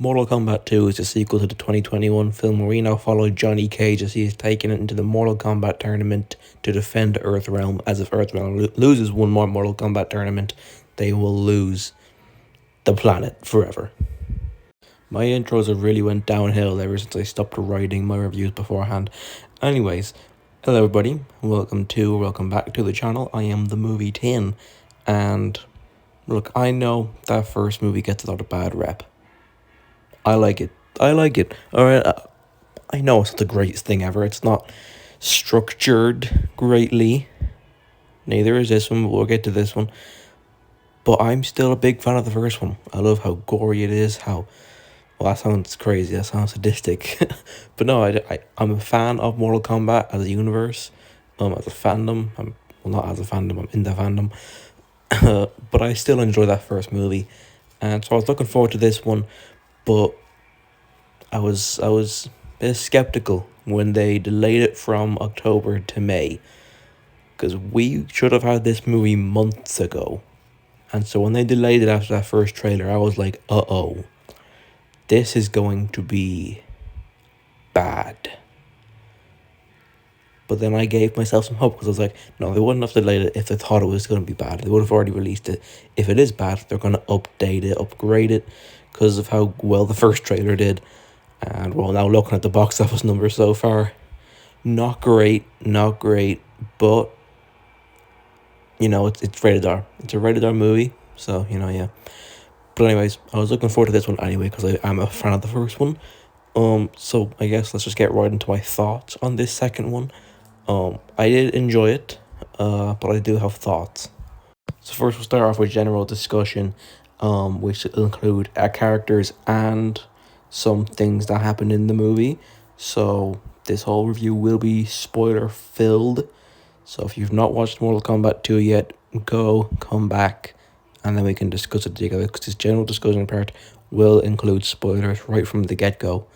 Mortal Kombat 2 is a sequel to the 2021 film where we now follow Johnny Cage as he is taken into the Mortal Kombat tournament to defend Earthrealm. As if Earthrealm loses one more Mortal Kombat tournament, they will lose the planet forever. My intros have really went downhill ever since I stopped writing my reviews beforehand. Anyways, hello everybody, welcome back to the channel. I am the Movie 10, and look, I know that first movie gets a lot of bad rep. I like it. Alright, I know it's not the greatest thing ever. It's not structured greatly. Neither is this one, but we'll get to this one. But I'm still a big fan of the first one. I love how gory it is, well, that sounds crazy, that sounds sadistic. But no, I'm a fan of Mortal Kombat as a universe, as a fandom. Not as a fandom, I'm in the fandom. But I still enjoy that first movie. And so I was looking forward to this one, but I was a bit skeptical when they delayed it from October to May, because we should have had this movie months ago. And so when they delayed it after that first trailer, I was like, uh-oh, this is going to be bad. But then I gave myself some hope, because I was like, no, they wouldn't have delayed it if they thought it was going to be bad. They would have already released it. If it is bad, they're going to update it, upgrade it, because of how well the first trailer did. And well, now looking at the box office numbers so far, not great, but you know, it's rated R. It's a rated R movie, so you know, yeah. But anyways, I was looking forward to this one anyway because I am a fan of the first one. So I guess let's just get right into my thoughts on this second one. I did enjoy it, but I do have thoughts. So first we'll start off with general discussion, which will include characters and some things that happened in the movie. So this whole review will be spoiler filled. So if you've not watched Mortal Kombat 2 yet, come back, and then we can discuss it together, because this general discussion part will include spoilers right from the get-go.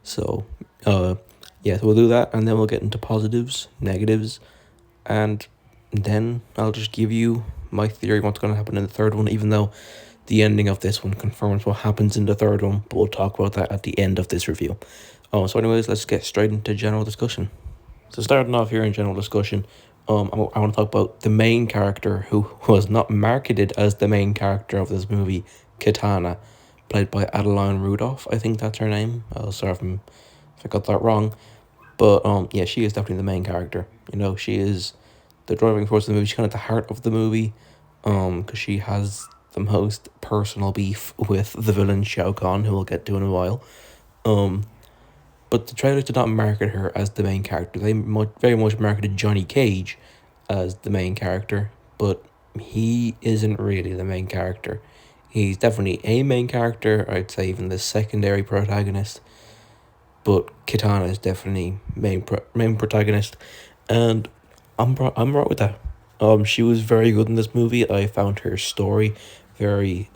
So, yeah, so we'll do that, and then we'll get into positives, negatives, and then I'll just give you my theory on what's going to happen in the third one, even though the ending of this one confirms what happens in the third one, but we'll talk about that at the end of this review. So anyways, let's get straight into general discussion. So starting off here in general discussion, I want to talk about the main character, who was not marketed as the main character of this movie, Kitana, played by Adeline Rudolph. I think that's her name. Sorry if I got that wrong. But yeah, she is definitely the main character. You know, she is the driving force of the movie. She's kind of the heart of the movie, because she has the most personal beef with the villain Shao Kahn, who we'll get to in a while. But the trailers did not market her as the main character. They very much marketed Johnny Cage as the main character, but he isn't really the main character. He's definitely a main character, I'd say even the secondary protagonist, but Kitana is definitely main protagonist, and I'm right with that. She was very good in this movie. I found her story very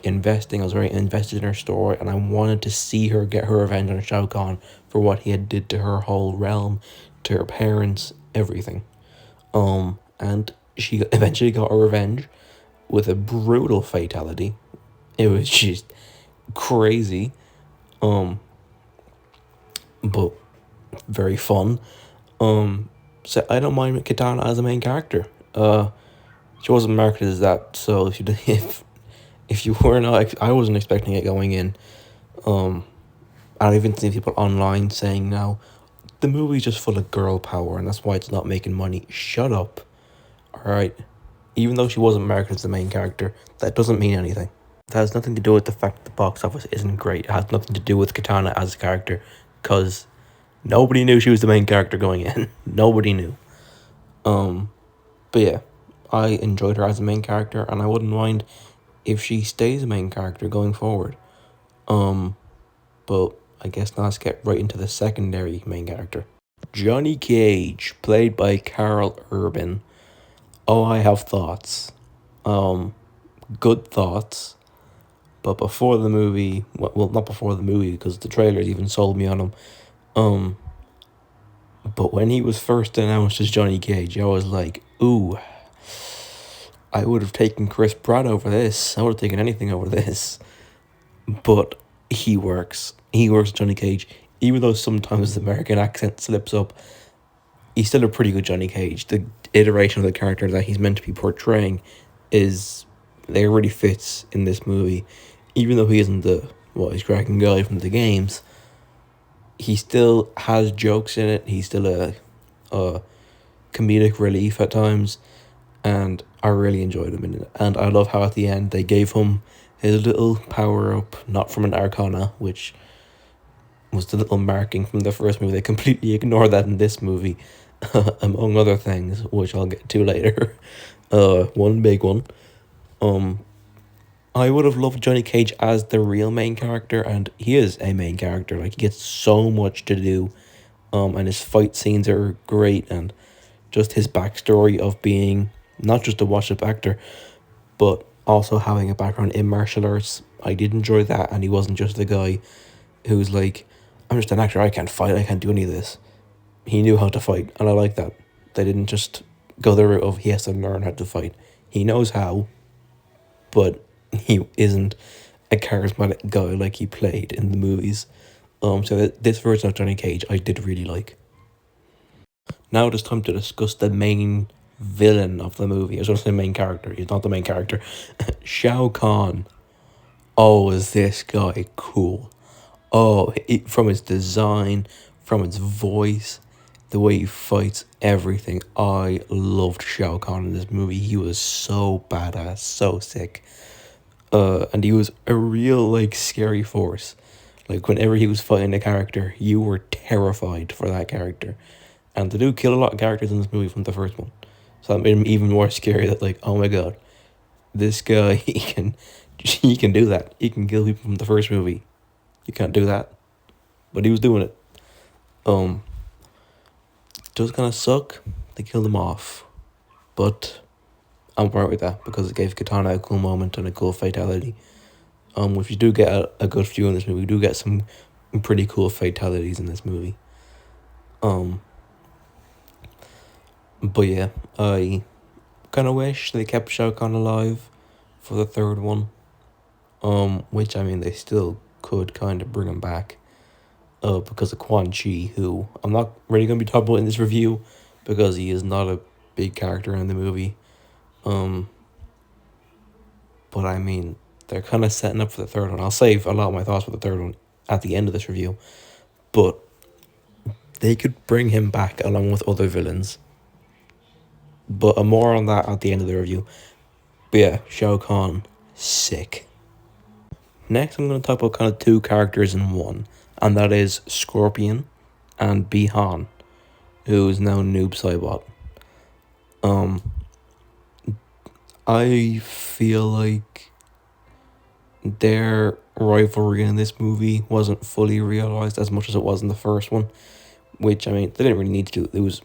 investing. I was very invested in her story, and I wanted to see her get her revenge on Shao Kahn for what he had did to her whole realm, to her parents, everything. And she eventually got her revenge with a brutal fatality. It was just crazy, but very fun. So I don't mind Kitana as a main character. She wasn't marketed as that, so if you were not, I wasn't expecting it going in. I've even seen people online saying now, the movie's just full of girl power and that's why it's not making money. Shut up. Alright? Even though she wasn't marketed as the main character, that doesn't mean anything. It has nothing to do with the fact that the box office isn't great. It has nothing to do with Kitana as a character, because nobody knew she was the main character going in. Nobody knew. But yeah, I enjoyed her as a main character, and I wouldn't mind if she stays a main character going forward. But I guess now let's get right into the secondary main character. Johnny Cage, played by Carl Urban. Oh, I have thoughts. Good thoughts. But before the movie, well, not before the movie, because the trailers even sold me on him. But when he was first announced as Johnny Cage, I was like, ooh, I would have taken Chris Pratt over this. I would have taken anything over this. but he works. He works Johnny Cage, even though sometimes the American accent slips up. He's still a pretty good Johnny Cage. The iteration of the character that he's meant to be portraying is they really fits in this movie, even though he isn't the he's cracking guy from the games. He still has jokes in it. He's still a comedic relief at times, and I really enjoyed him in it. And I love how at the end they gave him his little power up, not from an Arcana, which was the little marking from the first movie. They completely ignore that in this movie, among other things, which I'll get to later. One big one. Um, I would have loved Johnny Cage as the real main character, and he is a main character. Like, he gets so much to do, and his fight scenes are great, and just his backstory of being not just a washed-up actor, but also having a background in martial arts. I did enjoy that, and he wasn't just the guy who's like, I'm just an actor, I can't fight, I can't do any of this. He knew how to fight, and I like that. They didn't just go the route of he has to learn how to fight. He knows how, but he isn't a charismatic guy like he played in the movies. So this version of Johnny Cage I did really like. Now it is time to discuss the main villain of the movie. I was going to say main character. He's not the main character. Shao Kahn. Oh, is this guy cool? Oh, from his design, from his voice, the way he fights, everything. I loved Shao Kahn in this movie. He was so badass, so sick. And he was a real like scary force. Like whenever he was fighting a character, you were terrified for that character. And they do kill a lot of characters in this movie from the first one. So that made him even more scary that like, oh my god, this guy he can do that. He can kill people from the first movie. You can't do that. But he was doing it. Does kinda suck. They killed him off. But I'm alright with that because it gave Katana a cool moment and a cool fatality. Which you do get a good few in this movie. We do get some pretty cool fatalities in this movie. But yeah, I kind of wish they kept Shao Kahn alive for the third one. Which I mean they still could kind of bring him back. Because of Quan Chi, who I'm not really gonna be talking about in this review, because he is not a big character in the movie. But I mean, they're kind of setting up for the third one. I'll save a lot of my thoughts for the third one at the end of this review. But they could bring him back along with other villains. But more on that at the end of the review. But yeah, Shao Kahn, sick. Next, I'm going to talk about kind of two characters in one, and that is Scorpion and Bi-Han, who is now Noob Saibot. I feel like their rivalry in this movie wasn't fully realized as much as it was in the first one, which I mean they didn't really need to do. It was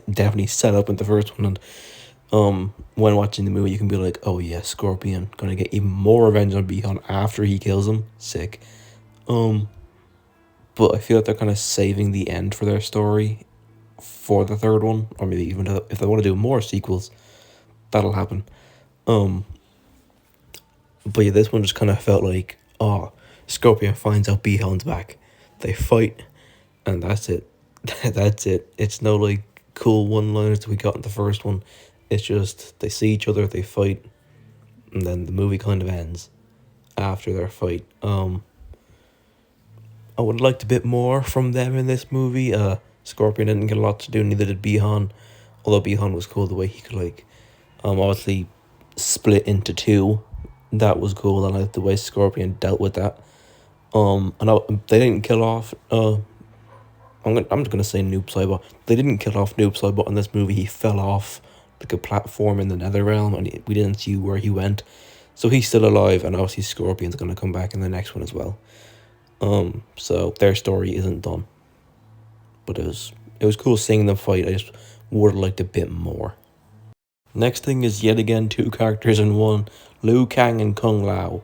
definitely set up in the first one, and when watching the movie you can be like, oh yeah, Scorpion gonna get even more revenge on Bi-Han after he kills him. Sick. But I feel like they're kind of saving the end for their story for the third one, or maybe even if they want to do more sequels, that'll happen. But yeah, this one just kind of felt like, oh, Scorpion finds out Bi-Han's back. They fight, and that's it. That's it. It's no like cool one-liners that we got in the first one. It's just they see each other, they fight, and then the movie kind of ends after their fight. I would have liked a bit more from them in this movie. Scorpion didn't get a lot to do, neither did Bi-Han. Although Bi-Han was cool the way he could like, obviously split into two. That was cool. I like the way Scorpion dealt with that. They didn't kill off. I'm just gonna say Noob Saibot. They didn't kill off Noob Saibot in this movie. He fell off like a platform in the Netherrealm, and we didn't see where he went. So he's still alive, and obviously Scorpion's gonna come back in the next one as well. So their story isn't done. But it was cool seeing them fight. I just would have liked a bit more. Next thing is yet again two characters in one, Liu Kang and Kung Lao.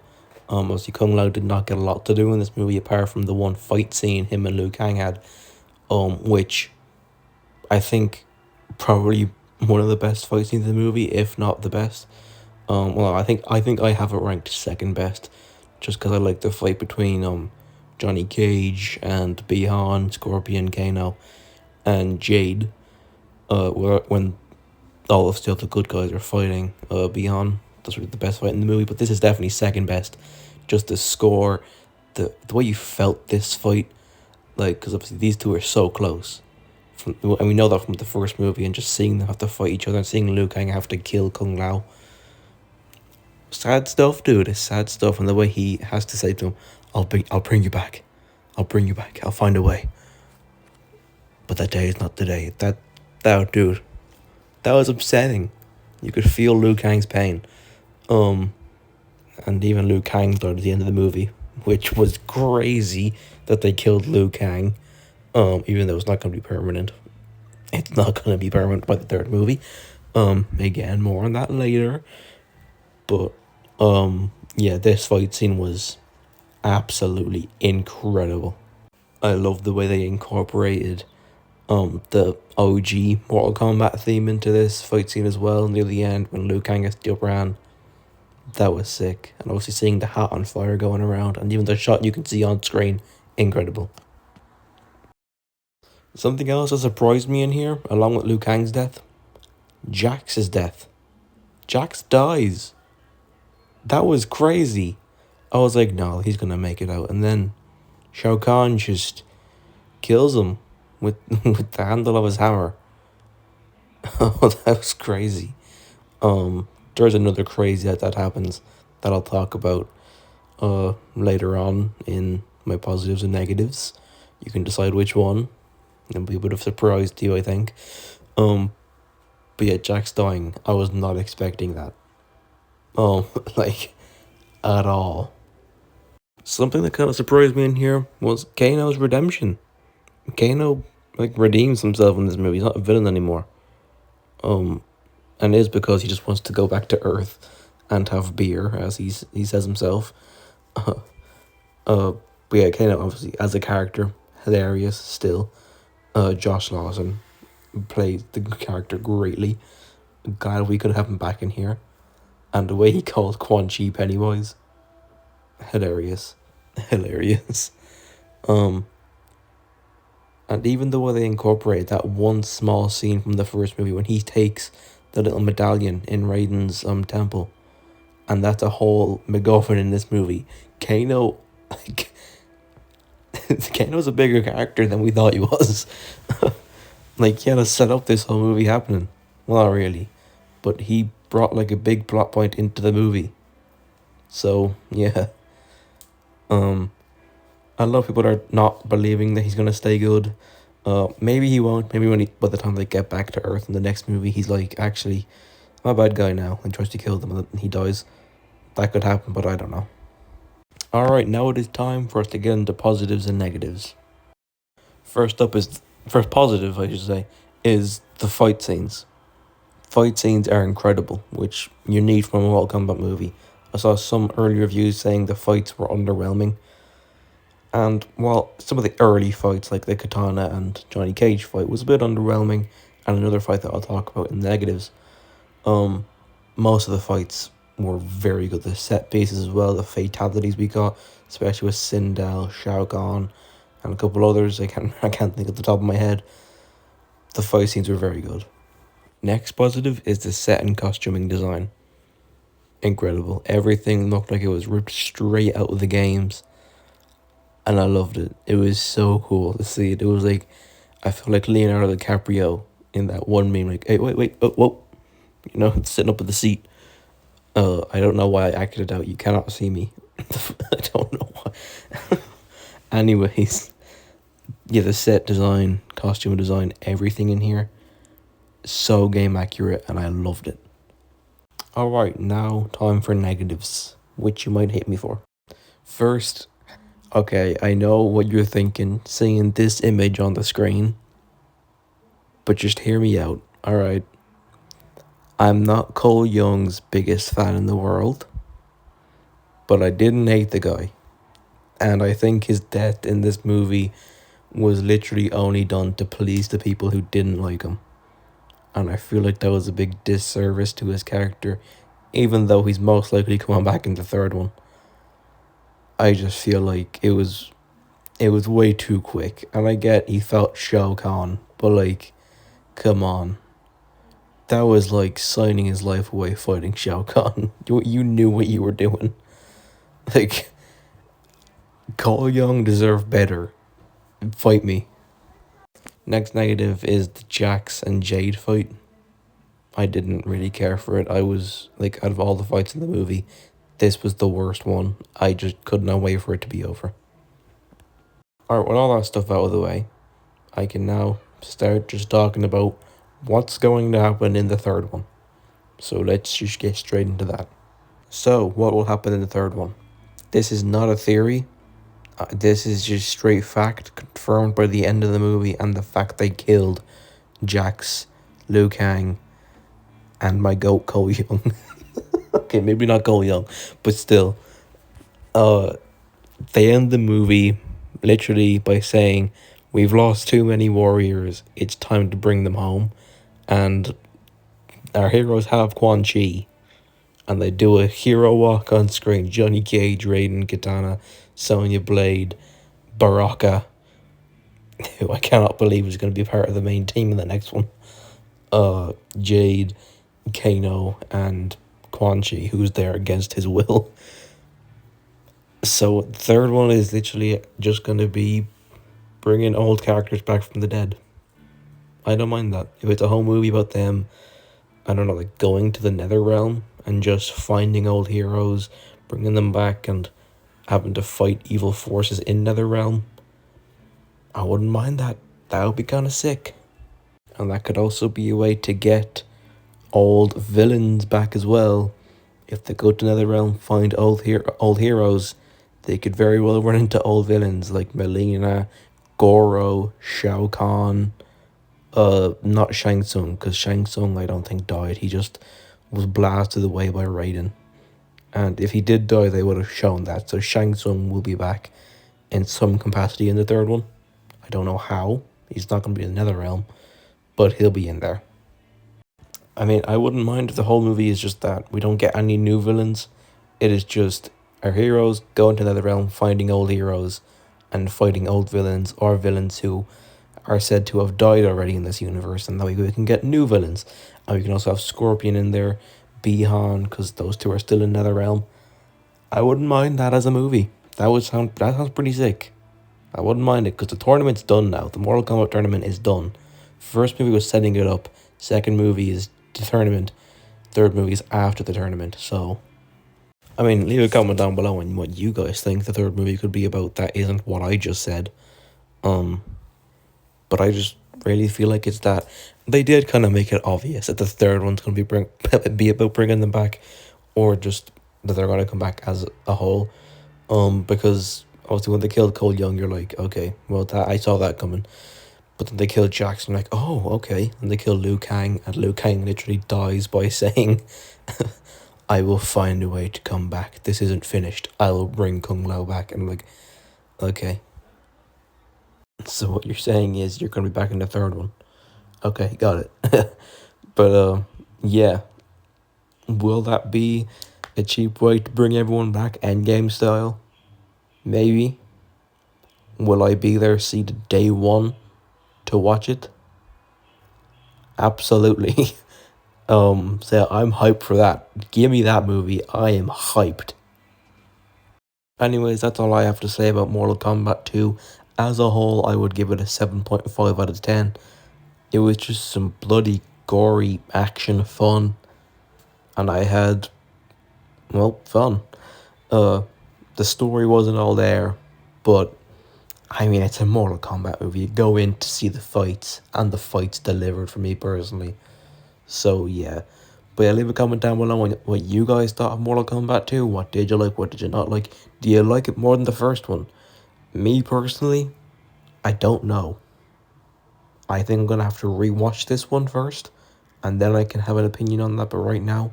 Obviously Kung Lao did not get a lot to do in this movie apart from the one fight scene him and Liu Kang had, which I think probably one of the best fight scenes in the movie, if not the best. Well, I think I have it ranked second best, just because I like the fight between Johnny Cage and Bihan, Scorpion, Kano, and Jade. When all of still the good guys are fighting Bihan. That's really the best fight in the movie, but this is definitely second best. Just the score, the way you felt this fight, like, because obviously these two are so close. And we know that from the first movie, and just seeing them have to fight each other and seeing Liu Kang have to kill Kung Lao. Sad stuff, dude. It's sad stuff, and the way he has to say to him, I'll bring you back. I'll bring you back. I'll find a way. But that day is not the day. Dude, that was upsetting. You could feel Liu Kang's pain. And even Liu Kang died at the end of the movie, which was crazy that they killed Liu Kang. Even though it's not going to be permanent. It's not going to be permanent by the third movie. Again, more on that later. But, yeah, this fight scene was absolutely incredible. I love the way they incorporated the OG Mortal Kombat theme into this fight scene as well near the end when Liu Kang gets the upper hand. That was sick. And obviously seeing the hat on fire going around and even the shot you can see on screen, incredible. Something else that surprised me in here, along with Liu Kang's death, Jax's death. Jax dies. That was crazy. I was like, no, he's gonna make it out. And then Shao Kahn just kills him with with the handle of his hammer. Oh, that was crazy. There's another crazy that happens that I'll talk about later on in my positives and negatives. You can decide which one. It'll be a bit of a surprise to you, I think. But yeah, Jax dying, I was not expecting that. Like, at all. Something that kind of surprised me in here was Kano's redemption. Kano, like, redeems himself in this movie. He's not a villain anymore. And it is because he just wants to go back to Earth and have beer, as he says himself. But yeah, Kano, obviously, as a character, hilarious still. Josh Lawson plays the character greatly. Glad we could have him back in here. And the way he called Quan Chi Pennywise, hilarious. Hilarious. And even the way they incorporate that one small scene from the first movie when he takes the little medallion in Raiden's temple, and that's a whole MacGuffin in this movie. Kano, like, Kano's a bigger character than we thought he was. Like, he had to set up this whole movie happening. Well, not really, but he brought like a big plot point into the movie. So yeah, a lot of people are not believing that he's gonna stay good. Maybe he won't. Maybe by the time they get back to Earth in the next movie, he's like, actually, I'm a bad guy now, and tries to kill them, and then he dies. That could happen, but I don't know. Alright, now it is time for us to get into positives and negatives. First positive, I should say, is the fight scenes. Fight scenes are incredible, which you need from a Mortal Kombat movie. I saw some early reviews saying the fights were underwhelming. And while some of the early fights, like the Katana and Johnny Cage fight, was a bit underwhelming, and another fight that I'll talk about in negatives, most of the fights were very good. The set pieces as well, the fatalities we got, especially with Sindel, Shao Kahn, and a couple others I can't think at the top of my head. The fight scenes were very good. Next positive is the set and costuming design. Incredible. Everything looked like it was ripped straight out of the games. And I loved it. It was so cool to see it. It was like, I felt like Leonardo DiCaprio in that one meme, like, hey, wait, oh, whoa. You know, sitting up in the seat. I don't know why I acted it out. You cannot see me. I don't know why. Anyways, yeah, the set design, costume design, everything in here, so game accurate, and I loved it. Alright, now time for negatives, which you might hate me for. First, okay, I know what you're thinking, seeing this image on the screen, but just hear me out, alright? I'm not Cole Young's biggest fan in the world, but I didn't hate the guy. And I think his death in this movie was literally only done to please the people who didn't like him. And I feel like that was a big disservice to his character, even though he's most likely coming back in the third one. I just feel like it was way too quick. And I get he felt Shao Kahn, but like, come on. That was like signing his life away fighting Shao Kahn. You knew what you were doing. Like, Cole Young deserved better. Fight me. Next negative is the Jax and Jade fight. I didn't really care for it. I was like, out of all the fights in the movie, this was the worst one. I just could not wait for it to be over. Alright, with all that stuff out of the way, I can now start just talking about what's going to happen in the third one. So let's just get straight into that. So, what will happen in the third one? This is not a theory. This is just straight fact confirmed by the end of the movie and the fact they killed Jax, Liu Kang, and my goat Cole Young. Okay, maybe not Cole Young, but still. They end the movie literally by saying, "We've lost too many warriors. It's time to bring them home." And our heroes have Quan Chi, and they do a hero walk on screen. Johnny Cage, Raiden, Katana, Sonya Blade, Baraka, who I cannot believe is going to be part of the main team in the next one. Jade, Kano, and Quan Chi, who's there against his will. So the third one is literally just going to be bringing old characters back from the dead. I don't mind that. If it's a whole movie about them, I don't know, like going to the nether realm and just finding old heroes, bringing them back and having to fight evil forces in nether realm, I wouldn't mind that. That would be kind of sick. And that could also be a way to get old villains back as well. If they go to nether realm, find old heroes, they could very well run into old villains like Melina, Goro, Shao Kahn, not Shang Tsung, because Shang Tsung I don't think died. He just was blasted away by Raiden. And if he did die, they would have shown that. So Shang Tsung will be back in some capacity in the third one. I don't know how. He's not going to be in the Netherrealm, but he'll be in there. I mean, I wouldn't mind if the whole movie is just that. We don't get any new villains. It is just our heroes going to Netherrealm, finding old heroes, and fighting old villains or villains who are said to have died already in this universe, and that way we can get new villains. And we can also have Scorpion in there, Bihan, because those two are still in Netherrealm. I wouldn't mind that as a movie. That sounds pretty sick. I wouldn't mind it, because the tournament's done now. The Mortal Kombat tournament is done. First movie was setting it up. Second movie is the tournament. Third movie is after the tournament. So, I mean, leave a comment down below on what you guys think the third movie could be about. That isn't what I just said. But I just really feel like it's that. They did kind of make it obvious that the third one's going to be about bringing them back, or just that they're going to come back as a whole. Because obviously when they killed Cole Young, you're like, okay, well, I saw that coming. But then they killed Jackson, like, oh, okay. And they killed Liu Kang, and Liu Kang literally dies by saying, "I will find a way to come back. This isn't finished. I will bring Kung Lao back." And I'm like, okay. So what you're saying is you're going to be back in the third one. Okay, got it. But, yeah. Will that be a cheap way to bring everyone back, Endgame style? Maybe. Will I be there seated day one to watch it? Absolutely. So I'm hyped for that. Give me that movie. I am hyped. Anyways, that's all I have to say about Mortal Kombat 2. As a whole, I would give it a 7.5 out of 10. It was just some bloody, gory action fun. And I had, well, fun. The story wasn't all there, but I mean, it's a Mortal Kombat movie. You go in to see the fights, and the fights delivered for me personally. So, yeah. But yeah, leave a comment down below on what you guys thought of Mortal Kombat 2. What did you like? What did you not like? Do you like it more than the first one? Me, personally, I don't know. I think I'm going to have to rewatch this one first, and then I can have an opinion on that. But right now,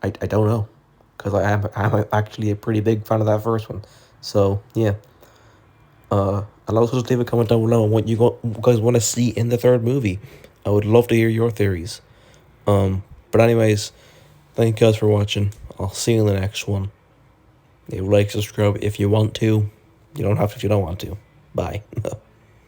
I don't know. Because I'm actually a pretty big fan of that first one. So, yeah. And also just leave a comment down below on what you guys want to see in the third movie. I would love to hear your theories. But anyways, thank you guys for watching. I'll see you in the next one. Like, subscribe if you want to. You don't have to if you don't want to. Bye.